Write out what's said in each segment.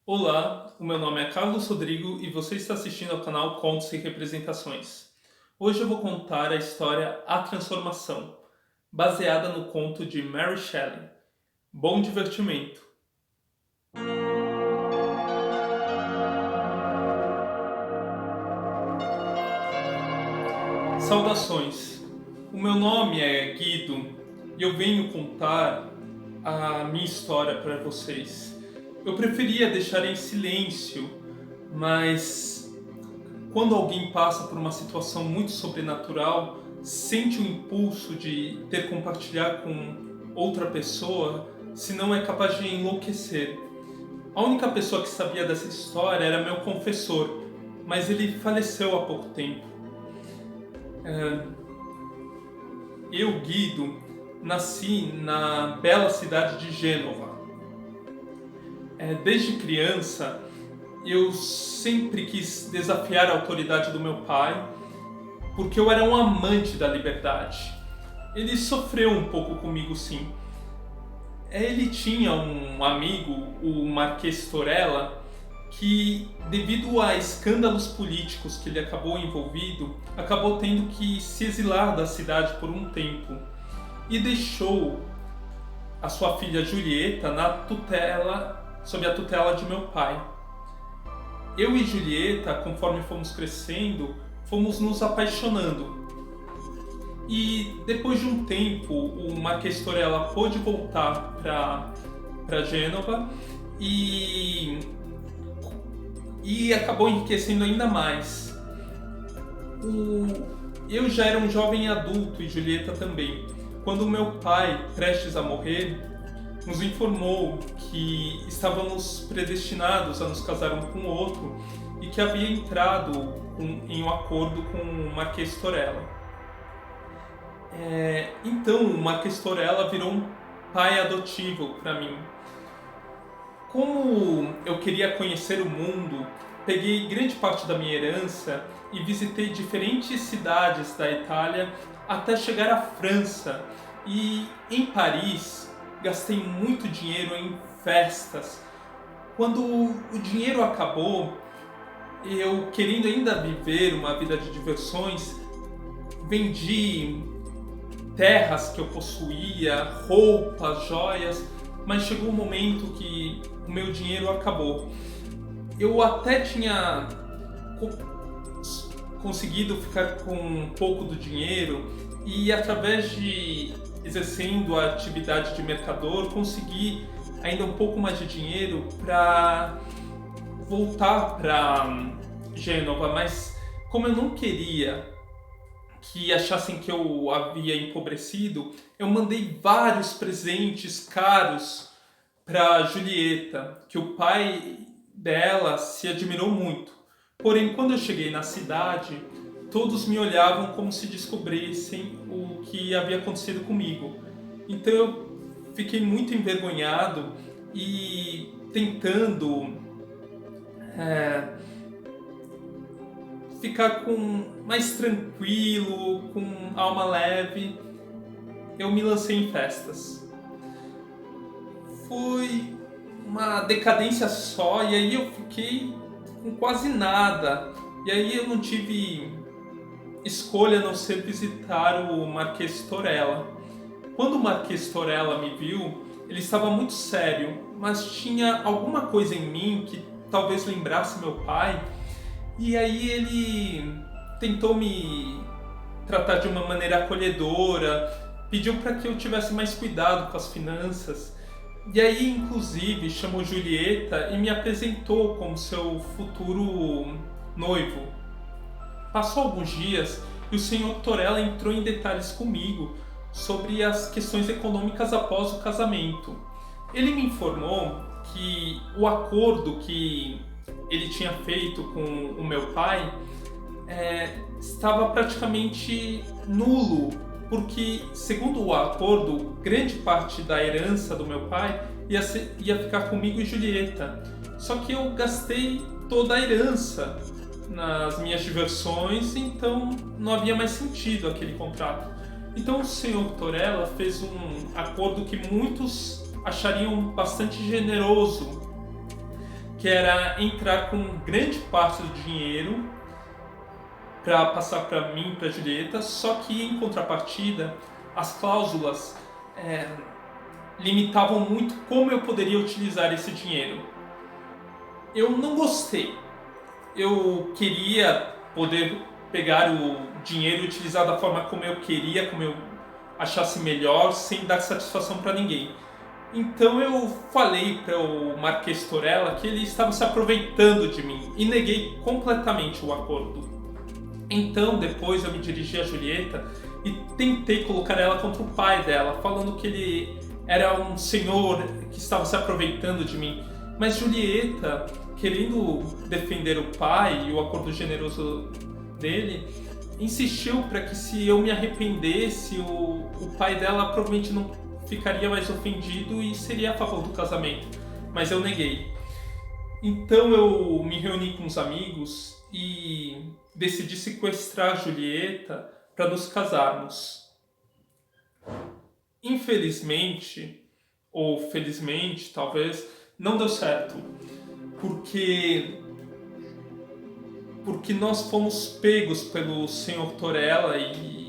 Olá, o meu nome é Carlos Rodrigo e você está assistindo ao canal Contos e Representações. Hoje eu vou contar a história A Transformação, baseada no conto de Mary Shelley. Bom divertimento! Saudações! O meu nome é Guido e eu venho contar a minha história para vocês. Eu preferia deixar em silêncio, mas quando alguém passa por uma situação muito sobrenatural, sente o impulso de ter que compartilhar com outra pessoa, senão é capaz de enlouquecer. A única pessoa que sabia dessa história era meu confessor, mas ele faleceu há pouco tempo. Eu, Guido, nasci na bela cidade de Gênova. Desde criança, eu sempre quis desafiar a autoridade do meu pai, porque eu era um amante da liberdade. Ele sofreu um pouco comigo, sim. Ele tinha um amigo, o Marquês Torella, que, devido a escândalos políticos que ele acabou envolvido, acabou tendo que se exilar da cidade por um tempo e deixou a sua filha Julieta sob a tutela de meu pai. Eu e Julieta, conforme fomos crescendo, fomos nos apaixonando. E depois de um tempo, o Marquês Torella pôde voltar para Gênova e acabou enriquecendo ainda mais. Eu já era um jovem adulto e Julieta também, quando meu pai, prestes a morrer, nos informou que estávamos predestinados a nos casar um com o outro e que havia entrado em um acordo com o Marquês Torella. Então o Marquês Torella virou um pai adotivo para mim. Como eu queria conhecer o mundo, peguei grande parte da minha herança e visitei diferentes cidades da Itália até chegar à França. E em Paris, gastei muito dinheiro em festas. Quando o dinheiro acabou, eu, querendo ainda viver uma vida de diversões, vendi terras que eu possuía, roupas, joias, mas chegou um momento que o meu dinheiro acabou. Eu até tinha conseguido ficar com um pouco do dinheiro e, através de exercendo a atividade de mercador, consegui ainda um pouco mais de dinheiro para voltar para Gênova, mas como eu não queria que achassem que eu havia empobrecido, eu mandei vários presentes caros para Julieta, que o pai dela se admirou muito. Porém, quando eu cheguei na cidade, todos me olhavam como se descobrissem o que havia acontecido comigo. Então eu fiquei muito envergonhado e tentando ficar mais tranquilo, com alma leve, eu me lancei em festas. Foi uma decadência só, e aí eu fiquei com quase nada. E aí eu não tive escolha a não ser visitar o Marquês Torella. Quando o Marquês Torella me viu, ele estava muito sério, mas tinha alguma coisa em mim que talvez lembrasse meu pai, e aí ele tentou me tratar de uma maneira acolhedora, pediu para que eu tivesse mais cuidado com as finanças. E aí, inclusive, chamou Julieta e me apresentou como seu futuro noivo. Passou alguns dias e o Sr. Torella entrou em detalhes comigo sobre as questões econômicas após o casamento. Ele me informou que o acordo que ele tinha feito com o meu pai estava praticamente nulo, porque, segundo o acordo, grande parte da herança do meu pai ia ficar comigo e Julieta. Só que eu gastei toda a herança nas minhas diversões, então não havia mais sentido aquele contrato. Então o Sr. Torella fez um acordo que muitos achariam bastante generoso, que era entrar com grande parte do dinheiro para passar para mim, para Julieta, só que em contrapartida as cláusulas limitavam muito como eu poderia utilizar esse dinheiro. Eu não gostei. Eu queria poder pegar o dinheiro e utilizar da forma como eu queria, como eu achasse melhor, sem dar satisfação para ninguém. Então eu falei para o Marquês Torella que ele estava se aproveitando de mim e neguei completamente o acordo. Então depois eu me dirigi a Julieta e tentei colocar ela contra o pai dela, falando que ele era um senhor que estava se aproveitando de mim. Mas Julieta, querendo defender o pai e o acordo generoso dele, insistiu para que se eu me arrependesse, o pai dela provavelmente não ficaria mais ofendido e seria a favor do casamento. Mas eu neguei. Então eu me reuni com os amigos e decidi sequestrar a Julieta para nos casarmos. Infelizmente, ou felizmente, talvez, não deu certo. Porque nós fomos pegos pelo Sr. Torella e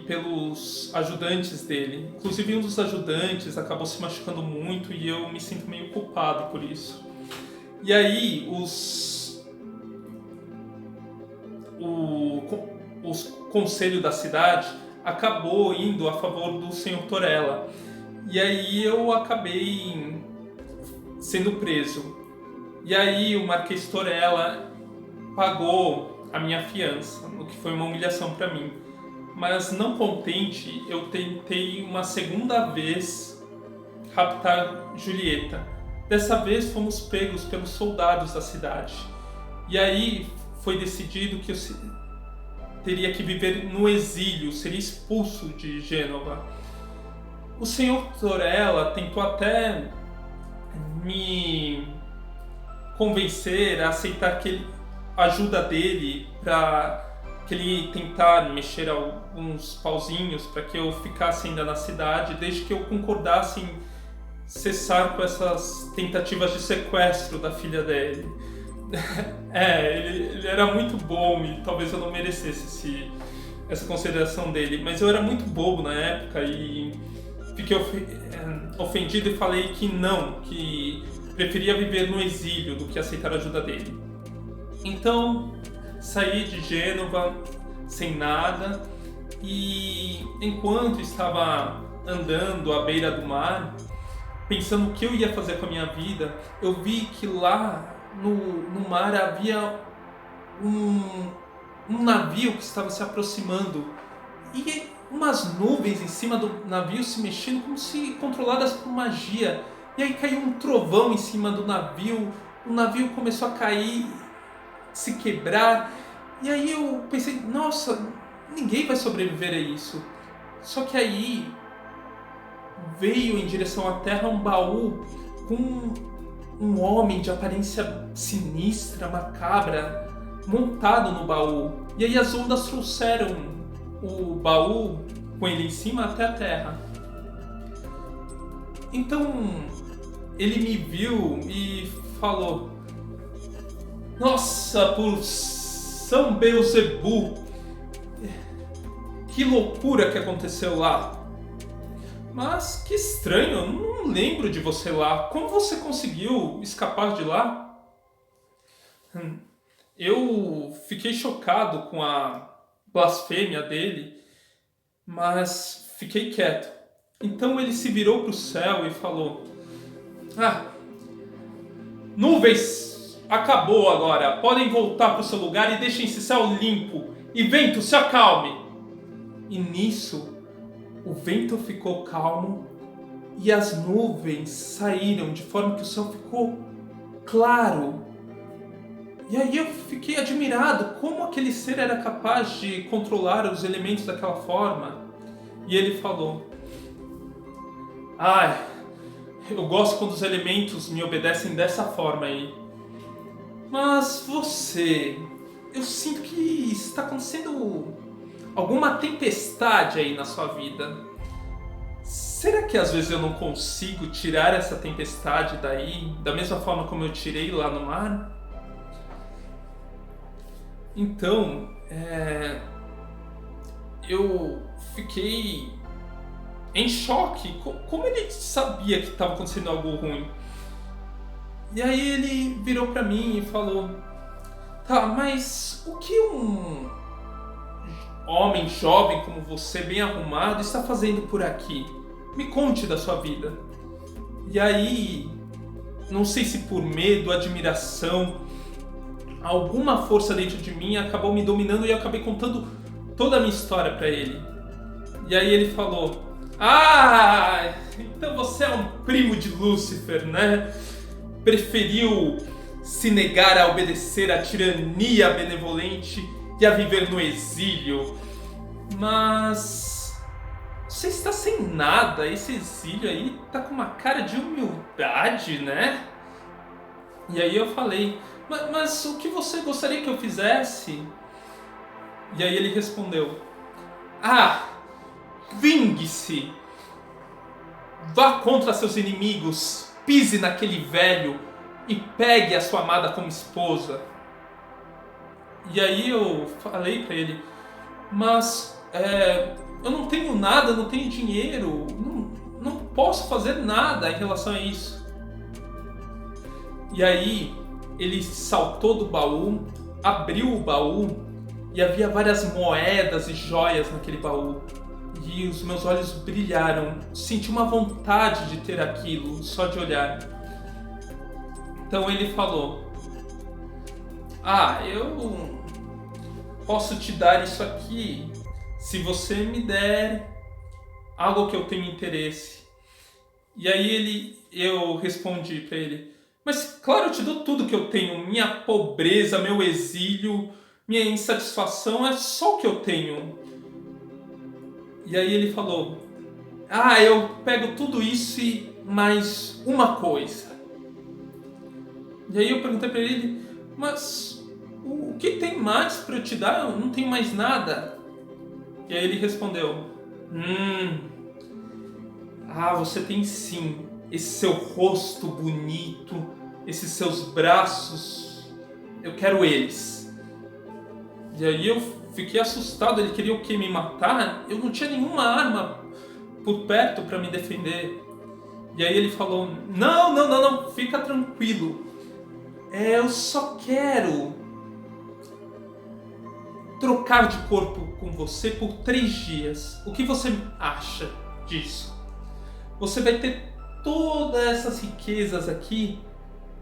pelos ajudantes dele. Inclusive um dos ajudantes acabou se machucando muito e eu me sinto meio culpado por isso. E aí o conselho da cidade acabou indo a favor do Sr. Torella. E aí eu acabei sendo preso. E aí o Marquês Torella pagou a minha fiança, o que foi uma humilhação para mim. Mas não contente, eu tentei uma segunda vez raptar Julieta. Dessa vez fomos pegos pelos soldados da cidade. E aí foi decidido que eu teria que viver no exílio, seria expulso de Gênova. O Sr. Torella tentou até me convencer a aceitar a ajuda dele para que ele tentar mexer alguns pauzinhos para que eu ficasse ainda na cidade, desde que eu concordasse em cessar com essas tentativas de sequestro da filha dele. Ele era muito bom e talvez eu não merecesse essa consideração dele, mas eu era muito bobo na época e fiquei ofendido e falei que não, que preferia viver no exílio do que aceitar a ajuda dele. Então saí de Gênova sem nada e enquanto estava andando à beira do mar, pensando o que eu ia fazer com a minha vida, eu vi que lá no mar havia um navio que estava se aproximando e umas nuvens em cima do navio se mexendo como se controladas por magia. E aí caiu um trovão em cima do navio, o navio começou a cair, se quebrar. E aí eu pensei, nossa, ninguém vai sobreviver a isso. Só que aí veio em direção à terra um baú com um homem de aparência sinistra, macabra, montado no baú. E aí as ondas trouxeram o baú com ele em cima até a terra. Então ele me viu e falou: nossa, por São Beelzebu, que loucura que aconteceu lá. Mas que estranho, eu não lembro de você lá. Como você conseguiu escapar de lá? Eu fiquei chocado com a blasfêmia dele, mas fiquei quieto. Então ele se virou para o céu e falou: nuvens, acabou agora. Podem voltar para o seu lugar e deixem esse céu limpo. E vento, se acalme. E nisso o vento ficou calmo e as nuvens saíram de forma que o céu ficou claro. E aí eu fiquei admirado como aquele ser era capaz de controlar os elementos daquela forma. E ele falou: eu gosto quando os elementos me obedecem dessa forma aí. Mas você, eu sinto que está acontecendo alguma tempestade aí na sua vida. será que às vezes eu não consigo tirar essa tempestade daí, da mesma forma como eu tirei lá no mar? Então, eu fiquei em choque. Como ele sabia que estava acontecendo algo ruim? E aí ele virou pra mim e falou: tá, mas o que um homem jovem como você, bem arrumado, está fazendo por aqui? Me conte da sua vida. E aí, não sei se por medo, admiração, alguma força dentro de mim acabou me dominando e eu acabei contando toda a minha história pra ele. E aí ele falou: ah, então você é um primo de Lúcifer, né? Preferiu se negar a obedecer à tirania benevolente e a viver no exílio. Mas você está sem nada. Esse exílio aí tá com uma cara de humildade, né? E aí eu falei: mas o que você gostaria que eu fizesse? E aí ele respondeu: ah, vingue-se! Vá contra seus inimigos, pise naquele velho e pegue a sua amada como esposa. E aí eu falei pra ele: mas eu não tenho nada, não tenho dinheiro, não posso fazer nada em relação a isso. E aí ele saltou do baú, abriu o baú e havia várias moedas e joias naquele baú. E os meus olhos brilharam, senti uma vontade de ter aquilo, só de olhar. Então ele falou: ah, eu posso te dar isso aqui se você me der algo que eu tenho interesse. E aí eu respondi para ele: mas claro, eu te dou tudo que eu tenho, minha pobreza, meu exílio, minha insatisfação, é só o que eu tenho. E aí ele falou: ah, eu pego tudo isso e mais uma coisa. E aí eu perguntei pra ele: mas o que tem mais pra eu te dar? Eu não tenho mais nada. E aí ele respondeu: ah, você tem sim. Esse seu rosto bonito, esses seus braços, eu quero eles. E aí eu fiquei assustado. Ele queria o quê? Me matar? Eu não tinha nenhuma arma por perto para me defender. E aí ele falou: não, fica tranquilo. Eu só quero trocar de corpo com você por 3 dias. O que você acha disso? Você vai ter todas essas riquezas aqui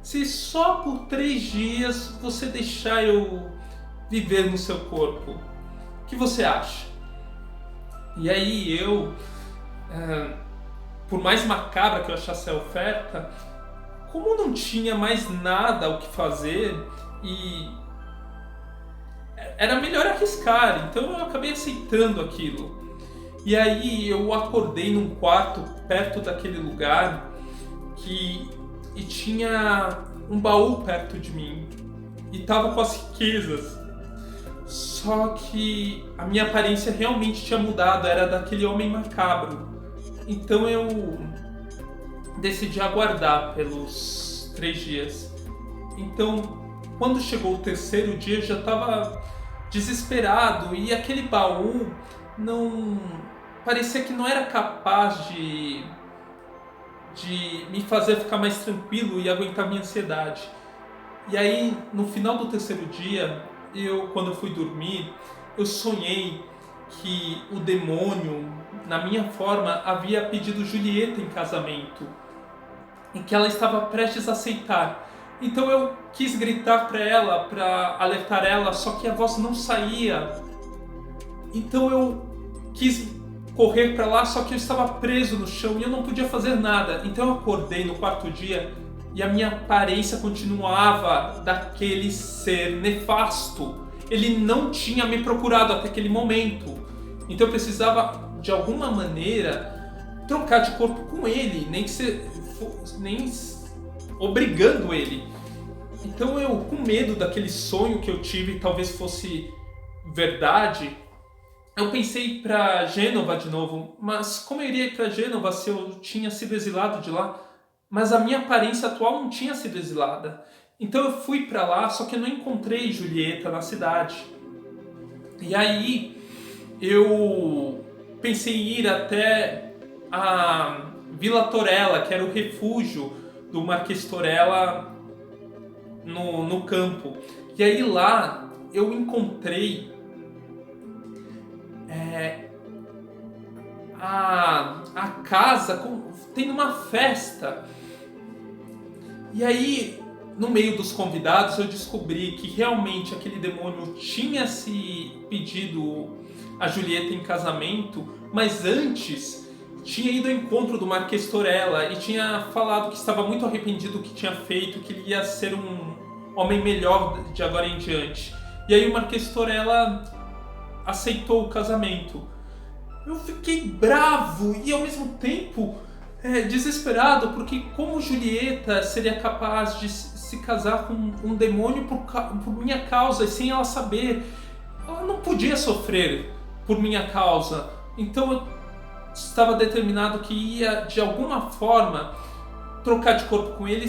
se só por 3 dias você deixar eu viver no seu corpo. O que você acha? E aí eu, por mais macabra que eu achasse a oferta, como não tinha mais nada o que fazer e era melhor arriscar, então eu acabei aceitando aquilo. E aí eu acordei num quarto perto daquele lugar e tinha um baú perto de mim e tava com as riquezas. Só que a minha aparência realmente tinha mudado, era daquele homem macabro. Então eu decidi aguardar pelos 3 dias. Então, quando chegou o 3º dia, eu já estava desesperado e aquele baú não parecia que não era capaz de me fazer ficar mais tranquilo e aguentar minha ansiedade. E aí, no final do 3º dia, quando eu fui dormir, eu sonhei que o demônio, na minha forma, havia pedido Julieta em casamento e que ela estava prestes a aceitar. Então eu quis gritar para ela, para alertar ela, só que a voz não saía. Então eu quis correr para lá, só que eu estava preso no chão e eu não podia fazer nada. Então eu acordei no 4º dia e a minha aparência continuava daquele ser nefasto. Ele não tinha me procurado até aquele momento. Então eu precisava, de alguma maneira, trocar de corpo com ele, nem obrigando ele. Então eu, com medo daquele sonho que eu tive, talvez fosse verdade, eu pensei para Gênova de novo, mas como eu iria ir para Gênova se eu tinha sido exilado de lá? Mas a minha aparência atual não tinha sido exilada. Então eu fui para lá, só que eu não encontrei Julieta na cidade. E aí eu pensei em ir até a Vila Torella, que era o refúgio do Marquês Torella no campo. E aí lá eu encontrei a casa tendo uma festa. E aí, no meio dos convidados, eu descobri que realmente aquele demônio tinha se pedido a Julieta em casamento, mas antes tinha ido ao encontro do Marquês Torella e tinha falado que estava muito arrependido do que tinha feito, que ele ia ser um homem melhor de agora em diante. E aí o Marquês Torella aceitou o casamento. Eu fiquei bravo e ao mesmo tempo desesperado, porque como Julieta seria capaz de se casar com um demônio por minha causa e sem ela saber? Ela não podia sofrer por minha causa. Então eu estava determinado que ia de alguma forma trocar de corpo com ele,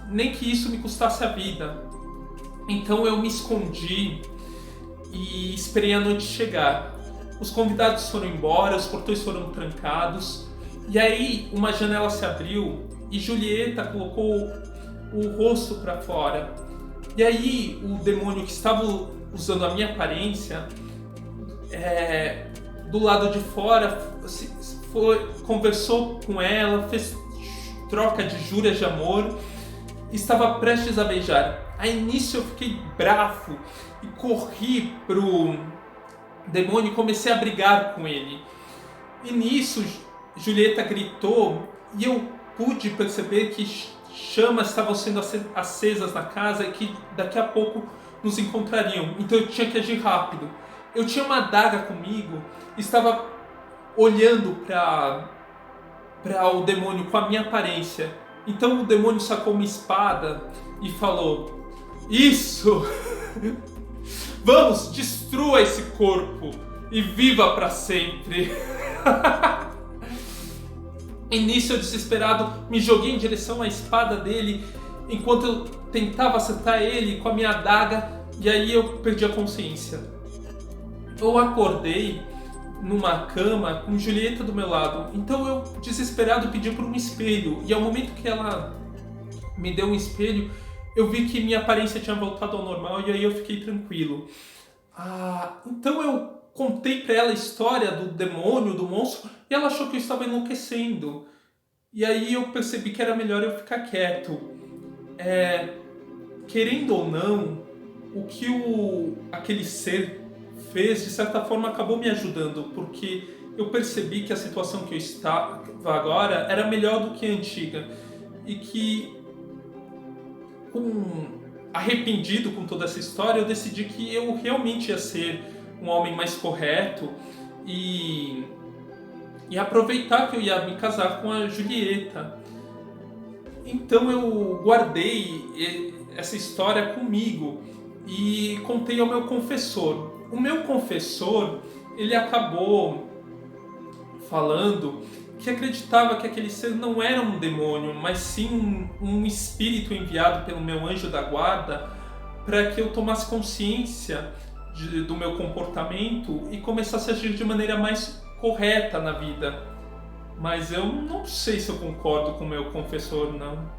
nem que isso me custasse a vida. Então eu me escondi e esperei a noite chegar. Os convidados foram embora, os portões foram trancados, e aí uma janela se abriu e Julieta colocou o rosto para fora. E aí o demônio que estava usando a minha aparência, do lado de fora, conversou com ela, fez troca de juras de amor, estava prestes a beijar. Aí nisso eu fiquei bravo e corri pro demônio e comecei a brigar com ele. E nisso Julieta gritou e eu pude perceber que chamas estavam sendo acesas na casa e que daqui a pouco nos encontrariam. Então eu tinha que agir rápido. Eu tinha uma adaga comigo, estava olhando para o demônio com a minha aparência. Então o demônio sacou uma espada e falou: "Isso! Vamos, destrua esse corpo e viva para sempre." E nisso eu, desesperado, me joguei em direção à espada dele enquanto eu tentava acertar ele com a minha adaga, e aí eu perdi a consciência. Eu acordei numa cama com Julieta do meu lado, então eu, desesperado, pedi por um espelho, e ao momento que ela me deu um espelho, eu vi que minha aparência tinha voltado ao normal, e aí eu fiquei tranquilo. Então eu contei pra ela a história do demônio, do monstro, e ela achou que eu estava enlouquecendo. E aí eu percebi que era melhor eu ficar quieto. Querendo ou não, o que aquele ser fez, de certa forma, acabou me ajudando, porque eu percebi que a situação que eu estava agora era melhor do que a antiga. E que, arrependido com toda essa história, eu decidi que eu realmente ia ser um homem mais correto e aproveitar que eu ia me casar com a Julieta. Então eu guardei essa história comigo e contei ao meu confessor. O meu confessor, ele acabou falando que acreditava que aquele ser não era um demônio, mas sim um espírito enviado pelo meu anjo da guarda para que eu tomasse consciência do meu comportamento e começasse a agir de maneira mais correta na vida. Mas eu não sei se eu concordo com o meu confessor, não.